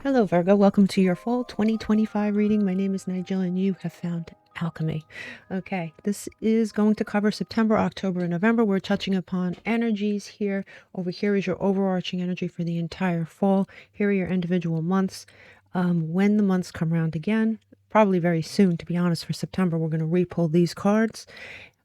Hello, Virgo. Welcome to your fall 2025 reading. My name is Nigel, and you have found alchemy. Okay, this is going to cover September, October, and November. We're touching upon energies here. Over here is your overarching energy for the entire fall. Here are your individual months. When the months come around again, probably very soon, to be honest, for September, we're going to re-pull these cards,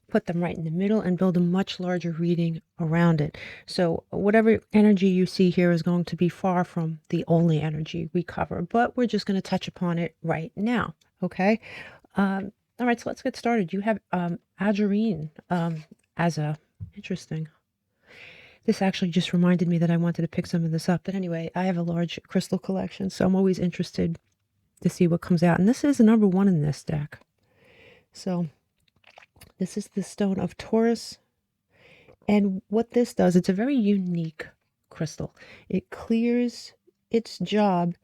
put them right in the middle, and build a much larger reading around it. So whatever energy you see here is going to be far from the only energy we cover, but we're just going to touch upon it right now. Okay. All right, so let's get started. You have Agerine as a interesting. This actually just reminded me that I wanted to pick some of this up. But anyway, I have a large crystal collection, so I'm always interested to see what comes out. And this is the number one in this deck. So this is the stone of Taurus. And what this does, it's a very unique crystal. It clears, its job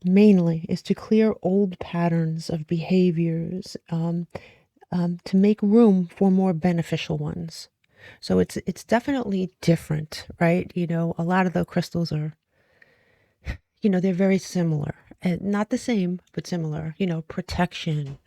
mainly is to clear old patterns of behaviors, to make room for more beneficial ones. So it's definitely different, right? You know, a lot of the crystals are, they're very similar. And not the same, but similar. You know, protection,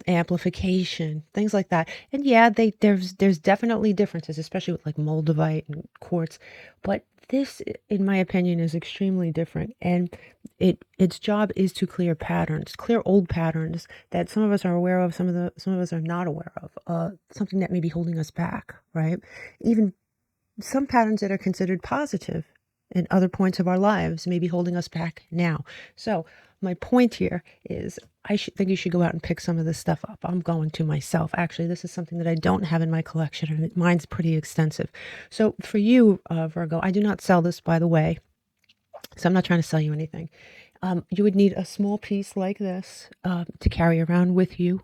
amplification, things like that. And yeah, there's definitely differences, especially with like moldavite and quartz. But this, in my opinion, is extremely different. And its job is to clear patterns, clear old patterns that some of us are aware of, some of us are not aware of. Something that may be holding us back, right? Even some patterns that are considered positive in other points of our lives may be holding us back now. So my point here is think you should go out and pick some of this stuff up. I'm going to myself. Actually, this is something that I don't have in my collection, and mine's pretty extensive. So for you, Virgo, I do not sell this, by the way. So I'm not trying to sell you anything. You would need a small piece like this to carry around with you.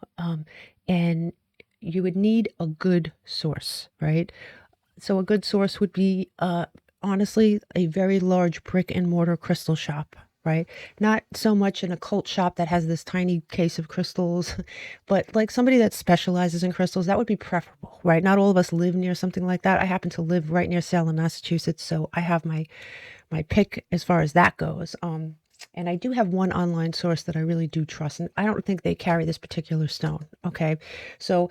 And you would need a good source, right? So a good source would be, honestly, a very large brick and mortar crystal shop, right? Not so much an occult shop that has this tiny case of crystals, but like somebody that specializes in crystals, that would be preferable, right? Not all of us live near something like that. I happen to live right near Salem, Massachusetts, so I have my pick as far as that goes. And I do have one online source that I really do trust, and I don't think they carry this particular stone. Okay, so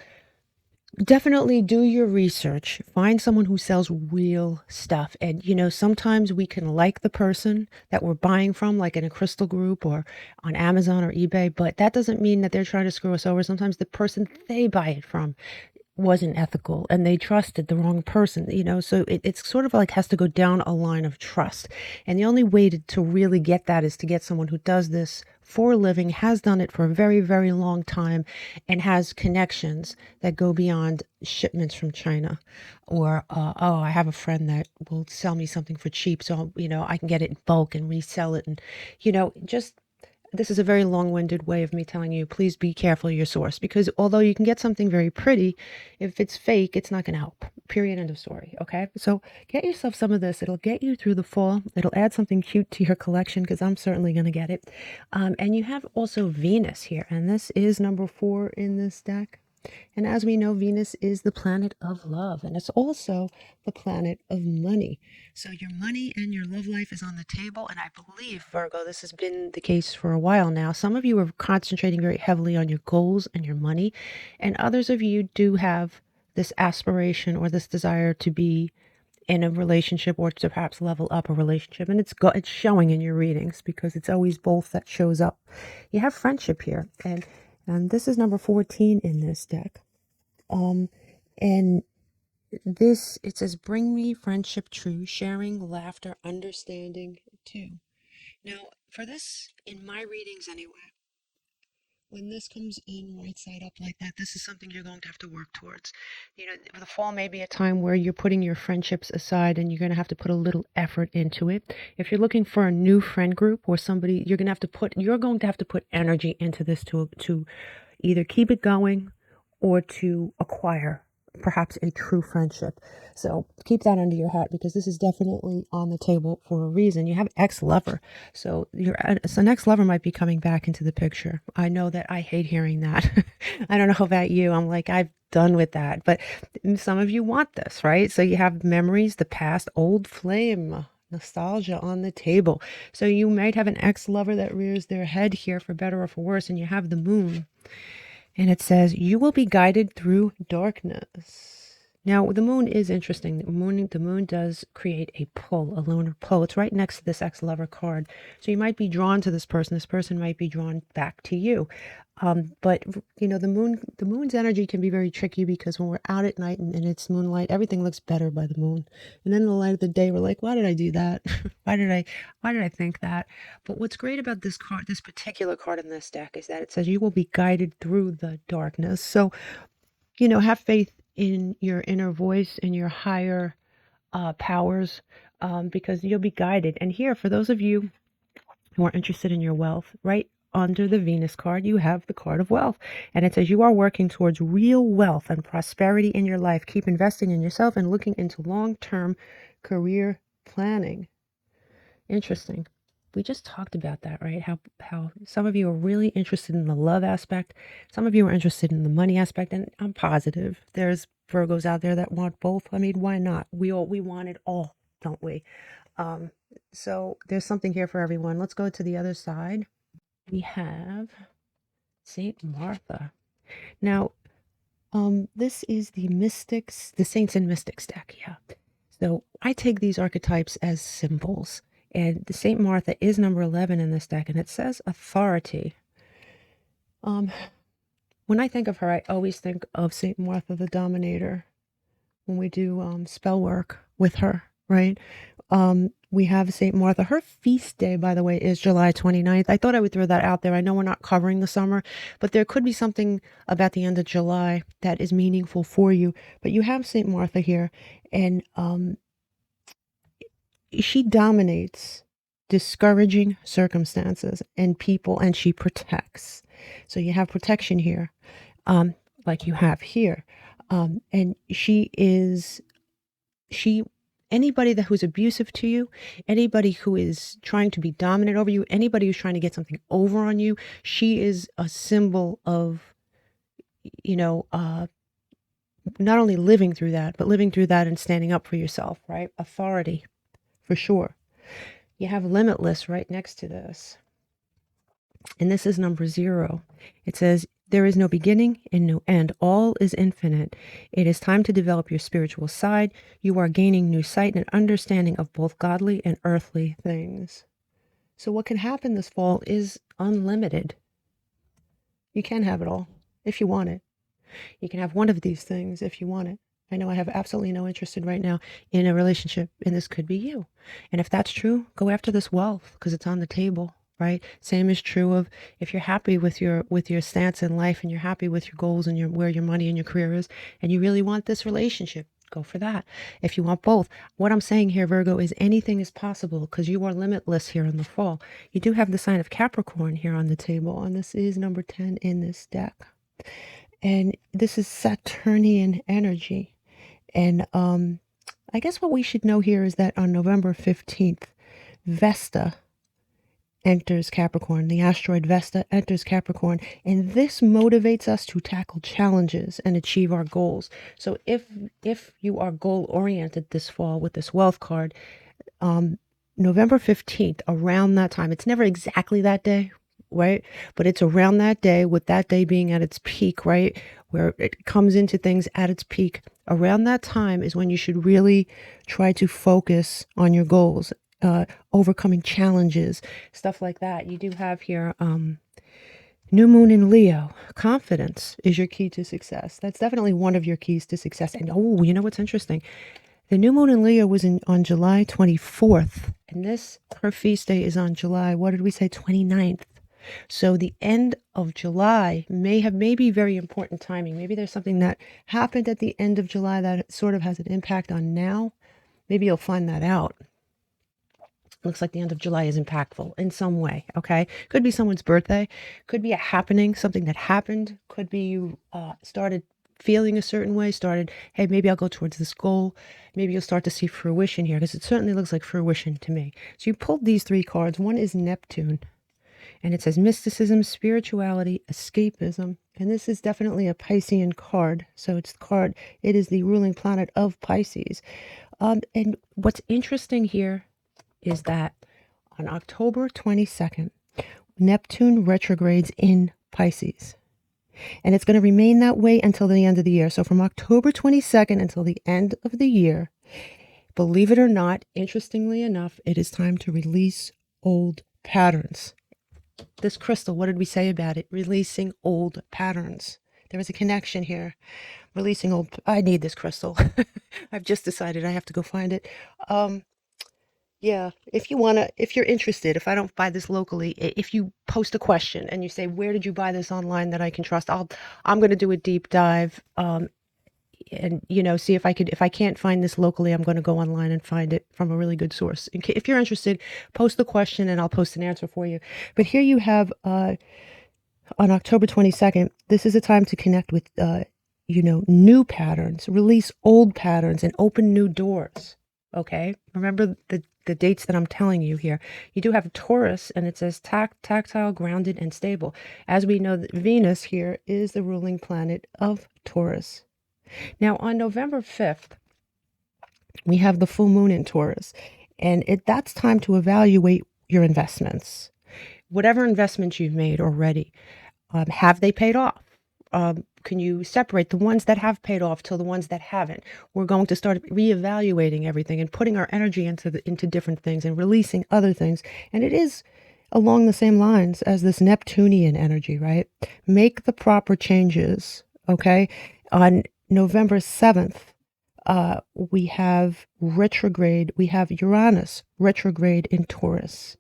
definitely do your research. Find someone who sells real stuff. And, sometimes we can like the person that we're buying from, like in a crystal group or on Amazon or eBay, but that doesn't mean that they're trying to screw us over. Sometimes the person they buy it from wasn't ethical and they trusted the wrong person, so it's sort of like has to go down a line of trust. And the only way to really get that is to get someone who does this for a living, has done it for a very, very long time, and has connections that go beyond shipments from China. Or, oh, I have a friend that will sell me something for cheap, so, I can get it in bulk and resell it. And, just this is a very long-winded way of me telling you, please be careful of your source, because although you can get something very pretty, if it's fake, it's not going to help. Period. End of story. Okay. So get yourself some of this. It'll get you through the fall. It'll add something cute to your collection, because I'm certainly going to get it. And you have also Venus here, and this is number 4 in this deck. And as we know, Venus is the planet of love, and it's also the planet of money. So your money and your love life is on the table. And I believe, Virgo, this has been the case for a while now. Some of you are concentrating very heavily on your goals and your money, and others of you do have this aspiration or this desire to be in a relationship, or to perhaps level up a relationship. And it's showing in your readings, because it's always both that shows up. You have friendship here, and this is number 14 in this deck. And this, it says, bring me friendship true, sharing, laughter, understanding too. Now, for this, in my readings anyway, when this comes in right side up like that, this is something you're going to have to work towards. The fall may be a time where you're putting your friendships aside, and you're going to have to put a little effort into it. If you're looking for a new friend group or somebody, you're going to have to put energy into this to either keep it going or to acquire perhaps a true friendship. So keep that under your hat, because this is definitely on the table for a reason. You have ex-lover. So an ex-lover might be coming back into the picture. I know that I hate hearing that. I don't know about you. I'm like, I've done with that. But some of you want this, right? So you have memories, the past, old flame. nostalgia on the table. So you might have an ex-lover that rears their head here for better or for worse, and you have the moon. And it says, you will be guided through darkness. Now, the moon is interesting. The moon does create a pull, a lunar pull. It's right next to this ex-lover card. So you might be drawn to this person. This person might be drawn back to you. But you know, the moon's energy can be very tricky because when we're out at night and it's moonlight, everything looks better by the moon. And then in the light of the day, we're like, why did I do that? why did I think that? But what's great about this card, this particular card in this deck, is that it says you will be guided through the darkness. So, you know, have faith in your inner voice and your higher powers, because you'll be guided. And here, for those of you who are interested in your wealth, right under the Venus card, you have the card of wealth. And it says you are working towards real wealth and prosperity in your life. Keep investing in yourself and looking into long-term career planning. Interesting. We just talked about that, right? How some of you are really interested in the love aspect. Some of you are interested in the money aspect. And I'm positive there's Virgos out there that want both. I mean, why not? We want it all, don't we? So there's something here for everyone. Let's go to the other side. We have Saint Martha. Now, this is the mystics, the saints and mystics deck. Yeah. So I take these archetypes as symbols. And the Saint Martha is number 11 in this deck, and it says authority. When I think of her, I always think of Saint Martha the Dominator when we do spell work with her, right? We have Saint Martha. Her feast day, by the way, is July 29th. I thought I would throw that out there. I know we're not covering the summer, but there could be something about the end of July that is meaningful for you. But you have Saint Martha here, and she dominates discouraging circumstances and people, and she protects. So you have protection here, like you have here. And anybody who's abusive to you, anybody who is trying to be dominant over you, anybody who's trying to get something over on you, she is a symbol of, you know, not only living through that, but living through that and standing up for yourself, right? Authority, for sure. You have limitless right next to this. And this is number 0. It says, there is no beginning and no end. All is infinite. It is time to develop your spiritual side. You are gaining new sight and understanding of both godly and earthly things. So what can happen this fall is unlimited. You can have it all if you want it. You can have one of these things if you want it. I know I have absolutely no interest right now in a relationship, and this could be you. And if that's true, go after this wealth because it's on the table, right? Same is true of if you're happy with your stance in life and you're happy with your goals and where your money and your career is, and you really want this relationship, go for that. If you want both, what I'm saying here, Virgo, is anything is possible because you are limitless here in the fall. You do have the sign of Capricorn here on the table, and this is number 10 in this deck. And this is Saturnian energy. And I guess what we should know here is that on November 15th, Vesta enters Capricorn. The asteroid Vesta enters Capricorn. And this motivates us to tackle challenges and achieve our goals. So if you are goal-oriented this fall with this wealth card, November 15th, around that time, it's never exactly that day, right? But it's around that day, with that day being at its peak, right? Where it comes into things at its peak. Around that time is when you should really try to focus on your goals, overcoming challenges, stuff like that. You do have here new moon in Leo. Confidence is your key to success. That's definitely one of your keys to success. And oh, you know what's interesting? The new moon in Leo was on July 24th. And her feast day is on July, what did we say, 29th. So the end of July may be very important timing. Maybe there's something that happened at the end of July that sort of has an impact on now. Maybe you'll find that out. Looks like the end of July is impactful in some way, okay? Could be someone's birthday. Could be a happening, something that happened. Could be you started feeling a certain way, hey, maybe I'll go towards this goal. Maybe you'll start to see fruition here, because it certainly looks like fruition to me. So you pulled these 3 cards. One is Neptune. And it says mysticism, spirituality, escapism. And this is definitely a Piscean card. So it is the ruling planet of Pisces. And what's interesting here is that on October 22nd, Neptune retrogrades in Pisces. And it's going to remain that way until the end of the year. So from October 22nd until the end of the year, believe it or not, interestingly enough, it is time to release old patterns. This crystal, what did we say about it? Releasing old patterns. There is a connection here. Releasing old, I need this crystal. I've just decided I have to go find it. Yeah, if you want to, if you're interested, if I don't buy this locally, if you post a question and you say, where did you buy this online that I can trust? I'm going to do a deep dive, and, you know, see if I can't find this locally, I'm going to go online and find it from a really good source. If you're interested, post the question and I'll post an answer for you. But here you have, on October 22nd, this is a time to connect with, you know, new patterns, release old patterns, and open new doors. Okay, remember the dates that I'm telling you here. You do have Taurus, and it says tactile, grounded, and stable. As we know, that Venus here is the ruling planet of Taurus. Now, on November 5th, we have the full moon in Taurus, and that's time to evaluate your investments. Whatever investments you've made already, have they paid off? Can you separate the ones that have paid off to the ones that haven't? We're going to start reevaluating everything and putting our energy into different things and releasing other things. And it is along the same lines as this Neptunian energy, right? Make the proper changes, okay? On November 7th, we have Uranus retrograde in Taurus.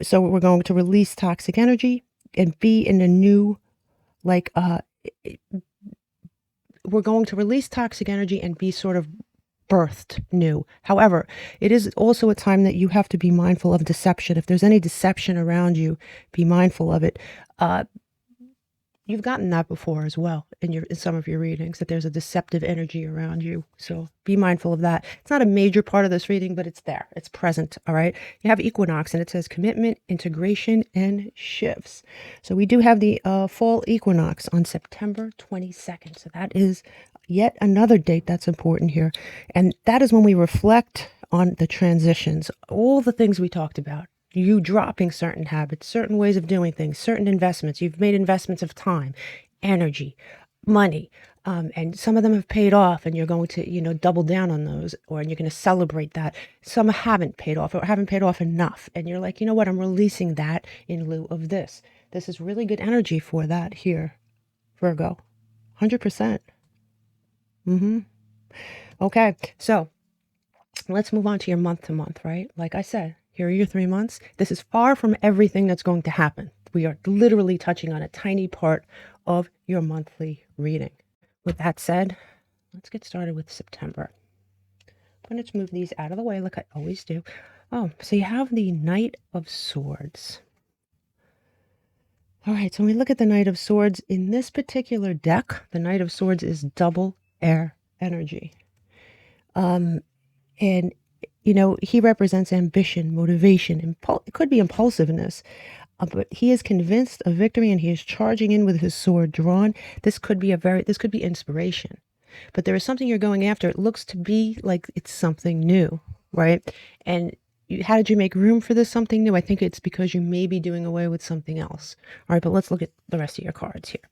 So we're going to release toxic energy and be in a new, we're going to release toxic energy and be sort of birthed new. However, it is also a time that you have to be mindful of deception. If there's any deception around you, be mindful of it. You've gotten that before as well in some of your readings, that there's a deceptive energy around you. So be mindful of that. It's not a major part of this reading, but it's there. It's present, all right? You have equinox, and it says commitment, integration, and shifts. So we do have the fall equinox on September 22nd. So that is yet another date that's important here. And that is when we reflect on the transitions, all the things we talked about. You dropping certain habits, certain ways of doing things, certain investments. You've made investments of time, energy, money, and some of them have paid off, and you're going to, you know, double down on those, or you're going to celebrate that. Some haven't paid off or haven't paid off enough, and you're like, you know what, I'm releasing that in lieu of this. This is really good energy for that here, Virgo, 100%. Okay, so let's move on to your month to month, right? Like I said, here are your 3 months. This is far from everything that's going to happen. We are literally touching on a tiny part of your monthly reading. With that said, let's get started with September. I'm going to move these out of the way like I always do. Oh, so you have the Knight of Swords. All right, so when we look at the Knight of Swords, in this particular deck, the Knight of Swords is double air energy. And you know, he represents ambition, motivation, it could be impulsiveness, but he is convinced of victory and he is charging in with his sword drawn. This could be inspiration, but there is something you're going after. It looks to be like it's something new, right? And how did you make room for this something new? I think it's because you may be doing away with something else. All right, but let's look at the rest of your cards here.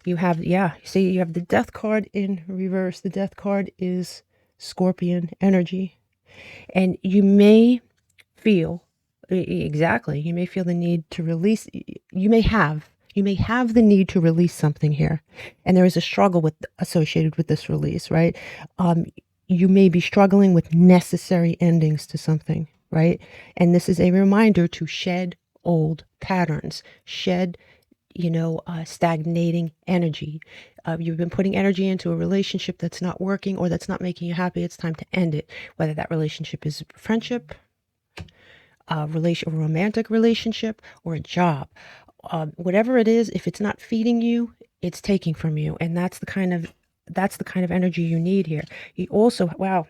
You have, see, you have the Death card in reverse. The Death card is Scorpion energy. And you may feel, exactly, you may feel the need to release, you may have the need to release something here. And there is a struggle associated with this release, right? You may be struggling with necessary endings to something, right? And this is a reminder to shed old patterns, shed, stagnating energy. You've been putting energy into a relationship that's not working or that's not making you happy. It's time to end it. Whether that relationship is friendship, a romantic relationship, or a job. Whatever it is, if it's not feeding you, it's taking from you. And that's the kind of energy you need here. You also, wow.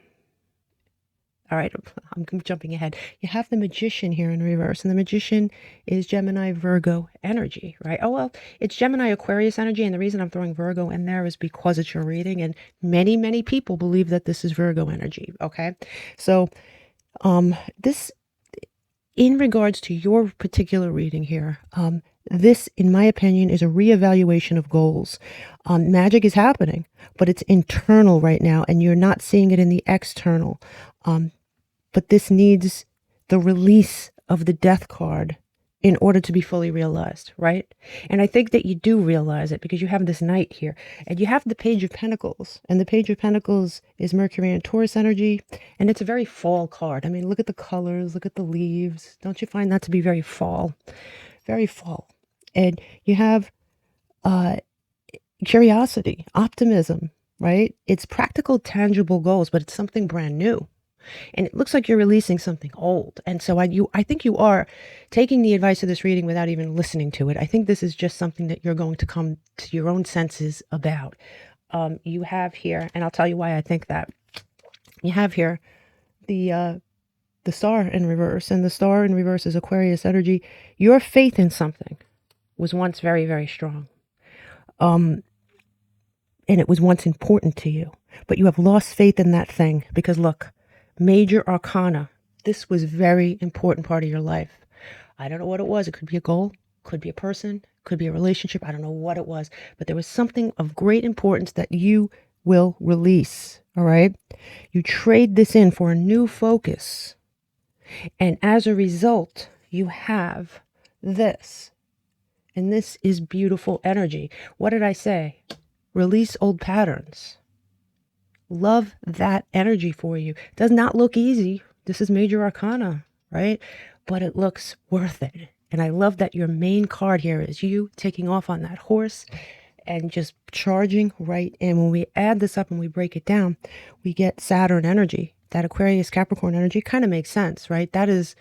All right, I'm jumping ahead. You have the Magician here in reverse, and the Magician is Gemini, Virgo energy, right? Oh, well, it's Gemini, Aquarius energy, and the reason I'm throwing Virgo in there is because it's your reading, and many, many people believe that this is Virgo energy, okay? So this in regards to your particular reading here, this, in my opinion, is a reevaluation of goals. Magic is happening, but it's internal right now, and you're not seeing it in the external. But this needs the release of the Death card in order to be fully realized, right? And I think that you do realize it because you have this Knight here, and you have the Page of Pentacles, and the Page of Pentacles is Mercury and Taurus energy, and it's a very fall card. I mean, look at the colors, look at the leaves. Don't you find that to be very fall? Very fall. And you have curiosity, optimism, right? It's practical, tangible goals, but it's something brand new. And it looks like you're releasing something old. And so I think you are taking the advice of this reading without even listening to it. I think this is just something that you're going to come to your own senses about. You have here, and I'll tell you why I think that. You have here the star in reverse, and the star in reverse is Aquarius energy. Your faith in something was once very, very strong. And it was once important to you. But you have lost faith in that thing because, look, major arcana, this was very important part of your life. I don't know what it was. It could be a goal, could be a person, could be a relationship. I don't know what it was, but there was something of great importance that you will release. All right. You trade this in for a new focus. And as a result, you have this. And this is beautiful energy. What did I say? Release old patterns. Love that energy for you. Does not look easy. This is major arcana, right? But it looks worth it. And I love that your main card here is you taking off on that horse and just charging right in. When we add this up and we break it down, we get Saturn energy. That Aquarius Capricorn energy kind of makes sense, right? That is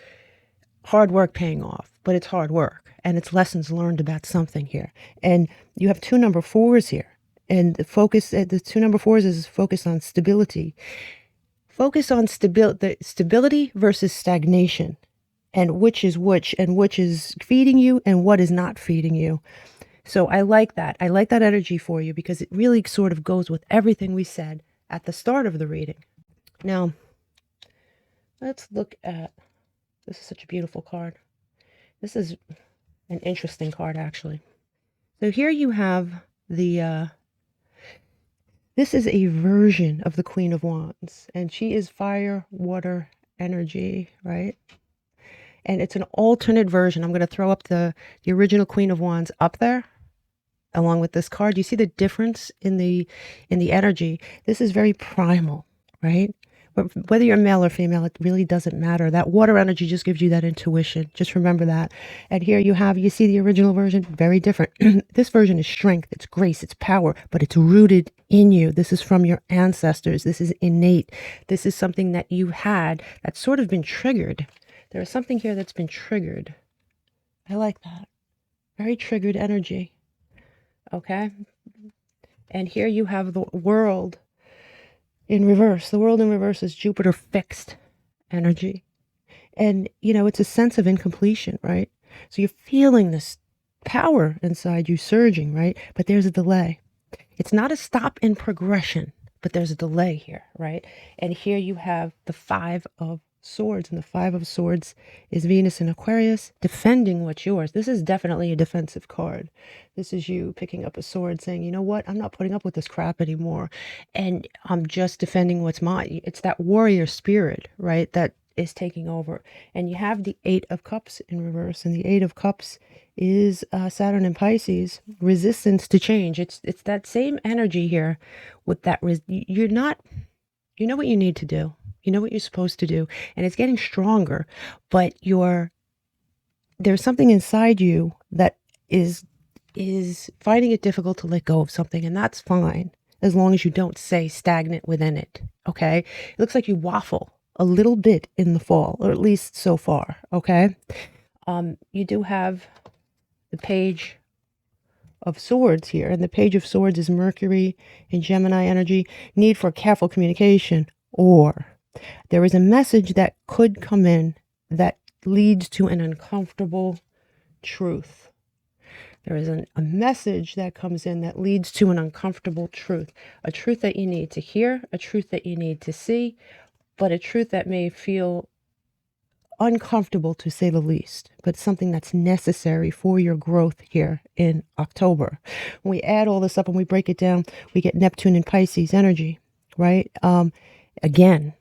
hard work paying off, but it's hard work and it's lessons learned about something here. And you have two number fours here. And the focus, the two number fours is focus on stability. Focus on stability versus stagnation, and which is which, and which is feeding you and what is not feeding you. So I like that. I like that energy for you because it really sort of goes with everything we said at the start of the reading. Now, let's look at, this is such a beautiful card. This is an interesting card, actually. So here you have the, this is a version of the Queen of Wands, and she is fire, water, energy, right? And it's an alternate version. I'm going to throw up the original Queen of Wands up there along with this card. You see the difference in the energy? This is very primal, right? But whether you're male or female, it really doesn't matter. That water energy just gives you that intuition. Just remember that. And here you see the original version, very different. This version is strength, it's grace, it's power, but it's rooted in you. This is from your ancestors. This is innate. This is something that you had that's sort of been triggered. There is something here that's been triggered. I like that. Very triggered energy. Okay. And here you have the world in reverse. The world in reverse is Jupiter fixed energy. And, you know, it's a sense of incompletion, right? So you're feeling this power inside you surging, right? But there's a delay. It's not a stop in progression, but there's a delay here, right? And here you have the Five of Swords, and the Five of Swords is Venus in Aquarius defending what's yours. This is definitely a defensive card. This is you picking up a sword saying, you know what, I'm not putting up with this crap anymore, and I'm just defending what's mine. It's that warrior spirit, right, that is taking over. And you have the Eight of Cups in reverse, and the Eight of Cups is Saturn in Pisces, resistance to change. It's that same energy here with that. You're not, you know what you need to do. You know what you're supposed to do, and it's getting stronger, but there's something inside you that is finding it difficult to let go of something, and that's fine as long as you don't stay stagnant within it, okay? It looks like you waffle a little bit in the fall, or at least so far, okay? You do have the Page of Swords here, and the Page of Swords is Mercury in Gemini energy, need for careful communication, or there is a message that could come in that leads to an uncomfortable truth. There is a message that comes in that leads to an uncomfortable truth. A truth that you need to hear, a truth that you need to see, but a truth that may feel uncomfortable to say the least, but something that's necessary for your growth here in October. When we add all this up and we break it down, we get Neptune and Pisces energy, right? Again,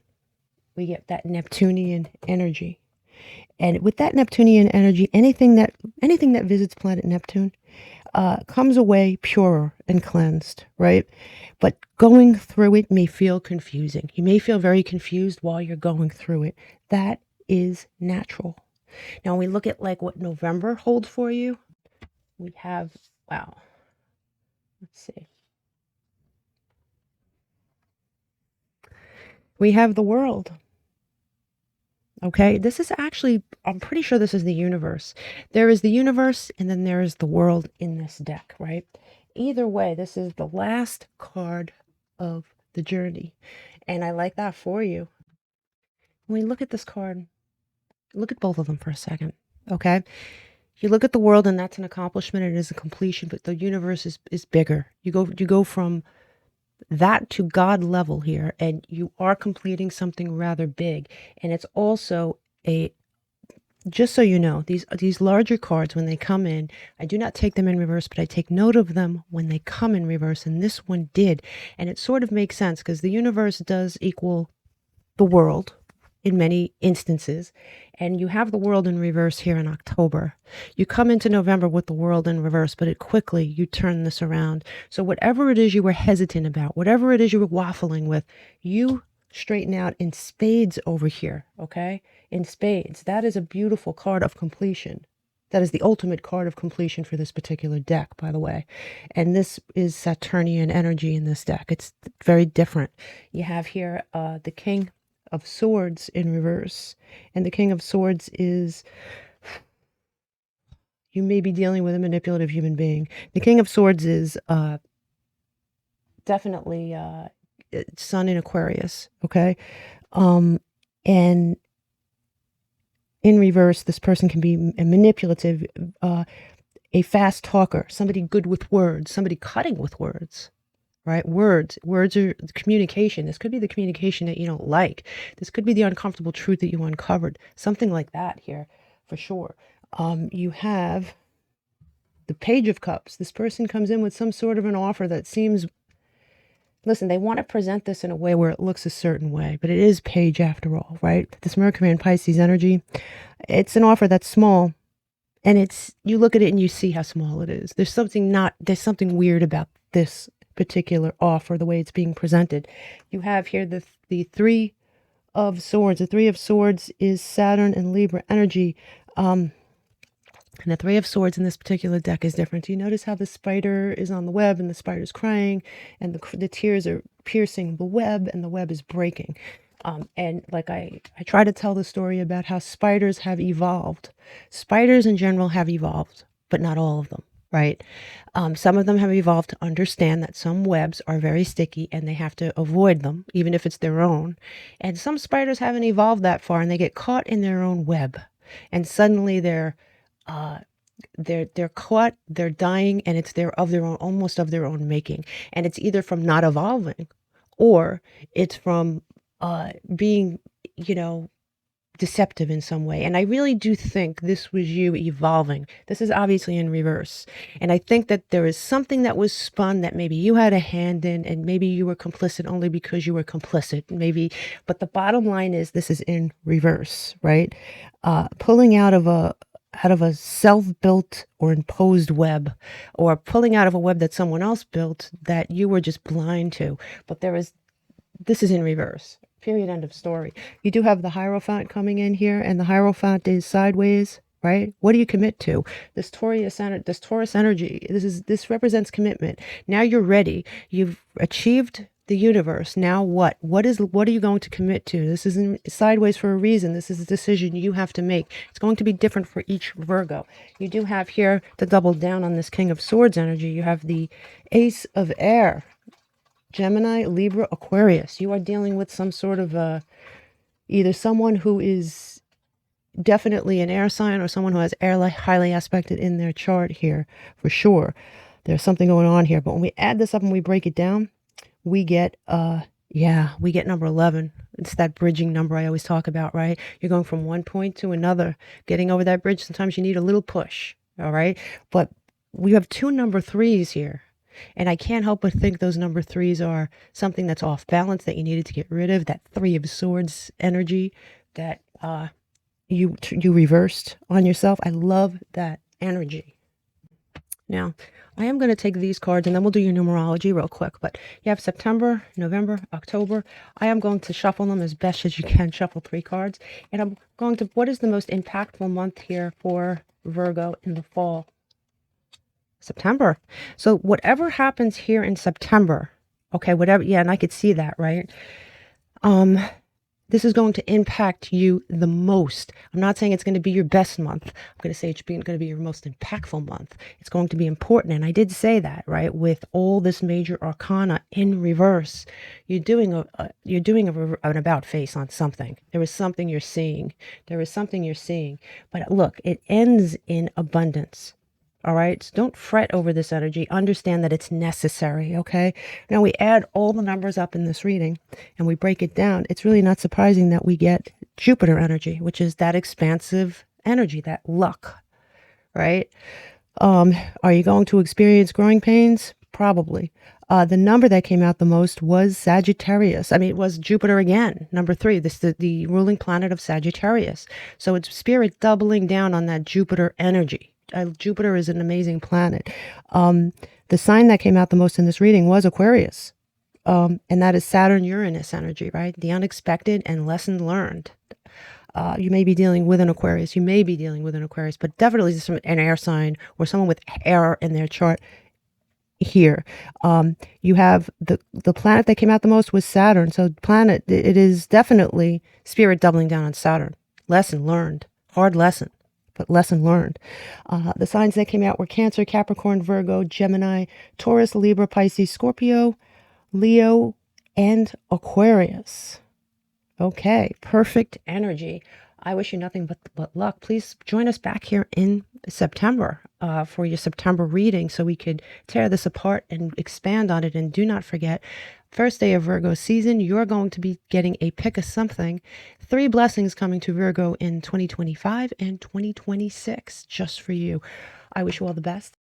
we get that Neptunian energy. And with that Neptunian energy, anything that visits planet Neptune comes away purer and cleansed, right? But going through it may feel confusing. You may feel very confused while you're going through it. That is natural. Now, when we look at like what November holds for you, we have, wow, let's see. We have the world. Okay, this is actually, I'm pretty sure this is the universe. There is the universe and then there is the world in this deck, right? Either way, this is the last card of the journey. And I like that for you. When we look at this card, look at both of them for a second, okay? You look at the world and that's an accomplishment, it is a completion, but the universe is bigger. You go from that to God level here, and you are completing something rather big. And it's also just so you know, these larger cards, when they come in, I do not take them in reverse, but I take note of them when they come in reverse, and this one did. And it sort of makes sense because the universe does equal the world in many instances, and you have the world in reverse here in October. You come into November with the world in reverse, but you turn this around. So whatever it is you were hesitant about, whatever it is you were waffling with, you straighten out in spades over here, okay? In spades. That is a beautiful card of completion. That is the ultimate card of completion for this particular deck, by the way. And this is Saturnian energy in this deck. It's very different. You have here the King of Swords in reverse, and the King of Swords is, you may be dealing with a manipulative human being. The King of Swords is definitely Sun in Aquarius, okay? And in reverse, this person can be a manipulative, a fast talker, somebody good with words, somebody cutting with words. Right? Words are communication. This could be the communication that you don't like. This could be the uncomfortable truth that you uncovered. Something like that here, for sure. You have the Page of Cups. This person comes in with some sort of an offer that seems, listen, they want to present this in a way where it looks a certain way, but it is Page after all, right? This Mercury and Pisces energy, it's an offer that's small, and you look at it and you see how small it is. There's something weird about this particular offer, the way it's being presented. You have here the Three of Swords. The Three of Swords is Saturn and Libra energy. And the Three of Swords in this particular deck is different. Do you notice how the spider is on the web and the spider's crying and the tears are piercing the web and the web is breaking? And like I try to tell the story about how spiders have evolved. Spiders in general have evolved, but not all of them. Right? Some of them have evolved to understand that some webs are very sticky and they have to avoid them, even if it's their own. And some spiders haven't evolved that far and they get caught in their own web. And suddenly they're caught, they're dying, and it's almost of their own making. And it's either from not evolving or it's from being, deceptive in some way. And I really do think this was you evolving. This is obviously in reverse. And I think that there is something that was spun that maybe you had a hand in, and maybe you were complicit only because you were complicit, maybe. But the bottom line is this is in reverse, right? Pulling out of a self-built or imposed web, or pulling out of a web that someone else built that you were just blind to. But this is in reverse. Period, end of story. You do have the Hierophant coming in here, and the Hierophant is sideways, right? What do you commit to? This Taurus energy, this represents commitment. Now you're ready. You've achieved the universe. Now what? What are you going to commit to? This isn't sideways for a reason. This is a decision you have to make. It's going to be different for each Virgo. You do have here, to double down on this King of Swords energy, you have the Ace of Air. Gemini, Libra, Aquarius. You are dealing with some sort of either someone who is definitely an air sign or someone who has air highly aspected in their chart here, for sure. There's something going on here. But when we add this up and we break it down, we get Yeah, we get number 11. It's that bridging number I always talk about, right? You're going from one point to another, getting over that bridge. Sometimes you need a little push, all right? But we have two number threes here. And I can't help but think those number threes are something that's off balance that you needed to get rid of, that Three of Swords energy that you reversed on yourself. I love that energy. Now, I am going to take these cards and then we'll do your numerology real quick. But you have September, November, October. I am going to shuffle them as best as you can, shuffle 3 cards. And I'm going to, what is the most impactful month here for Virgo in the fall? September. So whatever happens here in September, okay, whatever, yeah, and I could see that, right? This is going to impact you the most. I'm not saying it's going to be your best month. I'm going to say it's going to be your most impactful month. It's going to be important. And I did say that, right? With all this major arcana in reverse, you're doing an about face on something. There is something you're seeing. There is something you're seeing. But look, it ends in abundance. All right. So don't fret over this energy. Understand that it's necessary. Okay. Now we add all the numbers up in this reading and we break it down. It's really not surprising that we get Jupiter energy, which is that expansive energy, that luck. Right. Are you going to experience growing pains? Probably. The number that came out the most was Sagittarius. I mean, it was Jupiter again, number 3. This is the ruling planet of Sagittarius. So it's spirit doubling down on that Jupiter energy. Jupiter is an amazing planet. The sign that came out the most in this reading was Aquarius. And that is Saturn-Uranus energy, right? The unexpected and lesson learned. You may be dealing with an Aquarius. You may be dealing with an Aquarius, but definitely an air sign or someone with air in their chart here. You have the planet that came out the most was Saturn. So planet, it is definitely spirit doubling down on Saturn. Lesson learned. Hard lesson, but lesson learned. The signs that came out were Cancer, Capricorn, Virgo, Gemini, Taurus, Libra, Pisces, Scorpio, Leo, and Aquarius. Okay, perfect energy. I wish you nothing but luck. Please join us back here in September for your September reading so we could tear this apart and expand on it. And do not forget, first day of Virgo season, you're going to be getting a pick of something. 3 blessings coming to Virgo in 2025 and 2026 just for you. I wish you all the best.